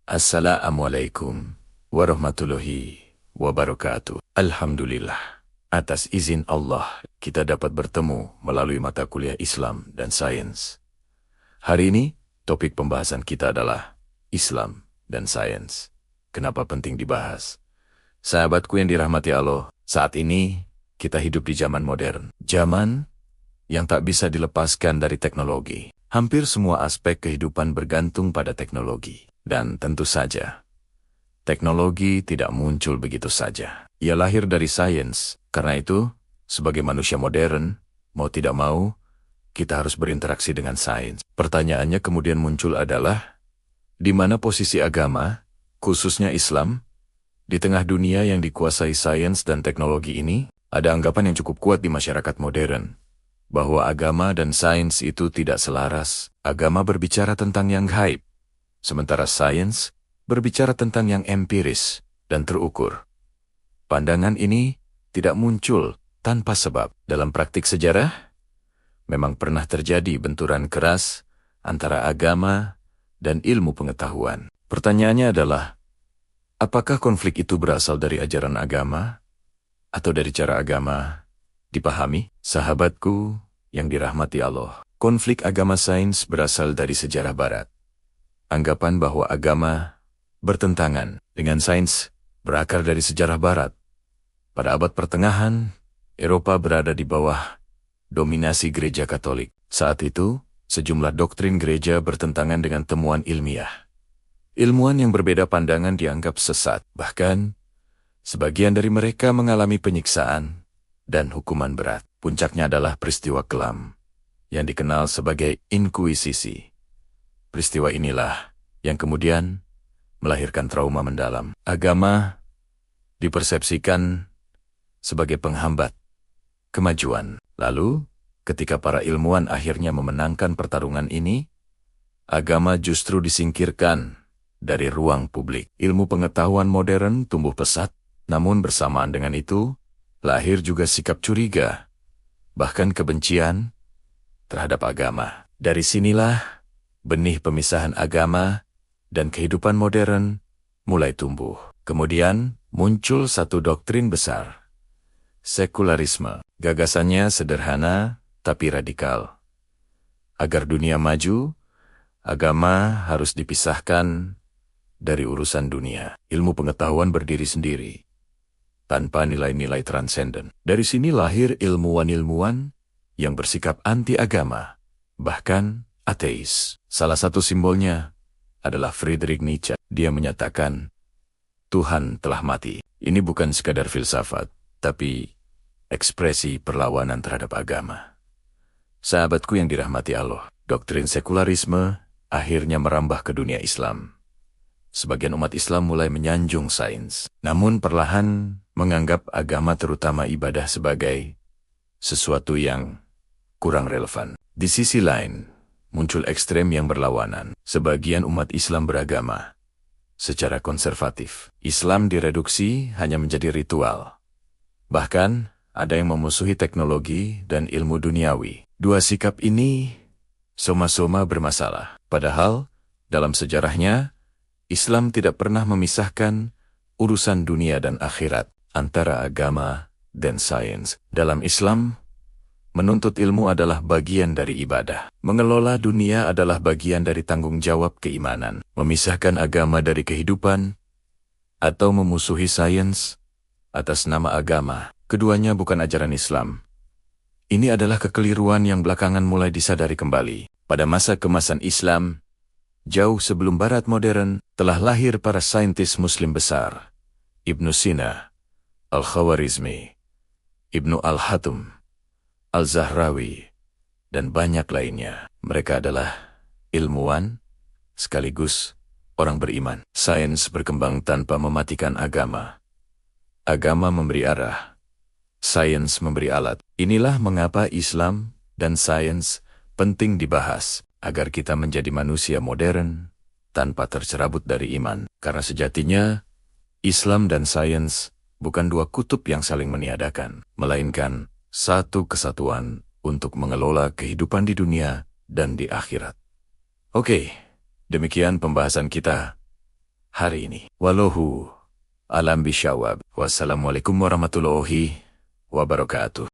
Assalamualaikum warahmatullahi wabarakatuh. Alhamdulillah, atas izin Allah, kita dapat bertemu melalui mata kuliah Islam dan Sains. Hari ini, topik pembahasan kita adalah Islam dan Sains. Kenapa penting dibahas? Sahabatku yang dirahmati Allah, saat ini kita hidup di zaman modern. Zaman yang tak bisa dilepaskan dari teknologi. Hampir semua aspek kehidupan bergantung pada teknologi. Dan tentu saja, teknologi tidak muncul begitu saja. Ia lahir dari sains. Karena itu, sebagai manusia modern, mau tidak mau, kita harus berinteraksi dengan sains. Pertanyaannya kemudian muncul adalah, di mana posisi agama, khususnya Islam, di tengah dunia yang dikuasai sains dan teknologi ini? Ada anggapan yang cukup kuat di masyarakat modern, bahwa agama dan sains itu tidak selaras. Agama berbicara tentang yang gaib, sementara sains berbicara tentang yang empiris dan terukur. Pandangan ini tidak muncul tanpa sebab. Dalam praktik sejarah, memang pernah terjadi benturan keras antara agama dan ilmu pengetahuan. Pertanyaannya adalah, apakah konflik itu berasal dari ajaran agama atau dari cara agama dipahami? Sahabatku yang dirahmati Allah, konflik agama sains berasal dari sejarah barat. Anggapan bahwa agama bertentangan dengan sains berakar dari sejarah barat. Pada abad pertengahan, Eropa berada di bawah dominasi gereja Katolik. Saat itu, sejumlah doktrin gereja bertentangan dengan temuan ilmiah. Ilmuwan yang berbeda pandangan dianggap sesat. Bahkan, sebagian dari mereka mengalami penyiksaan dan hukuman berat. Puncaknya adalah peristiwa kelam yang dikenal sebagai Inkuisisi. Peristiwa inilah yang kemudian melahirkan trauma mendalam. Agama dipersepsikan sebagai penghambat kemajuan. Lalu, ketika para ilmuwan akhirnya memenangkan pertarungan ini, agama justru disingkirkan dari ruang publik. Ilmu pengetahuan modern tumbuh pesat, namun bersamaan dengan itu, lahir juga sikap curiga, bahkan kebencian terhadap agama. Dari sinilah benih pemisahan agama dan kehidupan modern mulai tumbuh. Kemudian muncul satu doktrin besar, sekularisme. Gagasannya sederhana tapi radikal. Agar dunia maju, agama harus dipisahkan dari urusan dunia. Ilmu pengetahuan berdiri sendiri, tanpa nilai-nilai transenden. Dari sini lahir ilmuwan-ilmuwan yang bersikap anti-agama, bahkan ateis. Salah satu simbolnya adalah Friedrich Nietzsche. Dia menyatakan, Tuhan telah mati. Ini bukan sekadar filsafat, tapi ekspresi perlawanan terhadap agama. Sahabatku yang dirahmati Allah, doktrin sekularisme akhirnya merambah ke dunia Islam. Sebagian umat Islam mulai menyanjung sains, namun perlahan menganggap agama terutama ibadah sebagai sesuatu yang kurang relevan. Di sisi lain, muncul ekstrem yang berlawanan. Sebagian umat Islam beragama secara konservatif. Islam direduksi hanya menjadi ritual. Bahkan, ada yang memusuhi teknologi dan ilmu duniawi. Dua sikap ini soma-soma bermasalah. Padahal, dalam sejarahnya, Islam tidak pernah memisahkan urusan dunia dan akhirat antara agama dan sains. Dalam Islam, menuntut ilmu adalah bagian dari ibadah. Mengelola dunia adalah bagian dari tanggung jawab keimanan. Memisahkan agama dari kehidupan atau memusuhi sains atas nama agama, keduanya bukan ajaran Islam. Ini adalah kekeliruan yang belakangan mulai disadari kembali. Pada masa kemasan Islam, jauh sebelum Barat modern, telah lahir para saintis Muslim besar. Ibnu Sina, Al-Khawarizmi, Ibnu Al-Hatum, Al-Zahrawi, dan banyak lainnya. Mereka adalah ilmuwan sekaligus orang beriman. Sains berkembang tanpa mematikan agama. Agama memberi arah, sains memberi alat. Inilah mengapa Islam dan sains penting dibahas, agar kita menjadi manusia modern tanpa tercerabut dari iman. Karena sejatinya, Islam dan sains bukan dua kutub yang saling meniadakan, melainkan satu kesatuan untuk mengelola kehidupan di dunia dan di akhirat. Oke, demikian pembahasan kita hari ini. Wallahu alam bisyawab. Wassalamualaikum warahmatullahi wabarakatuh.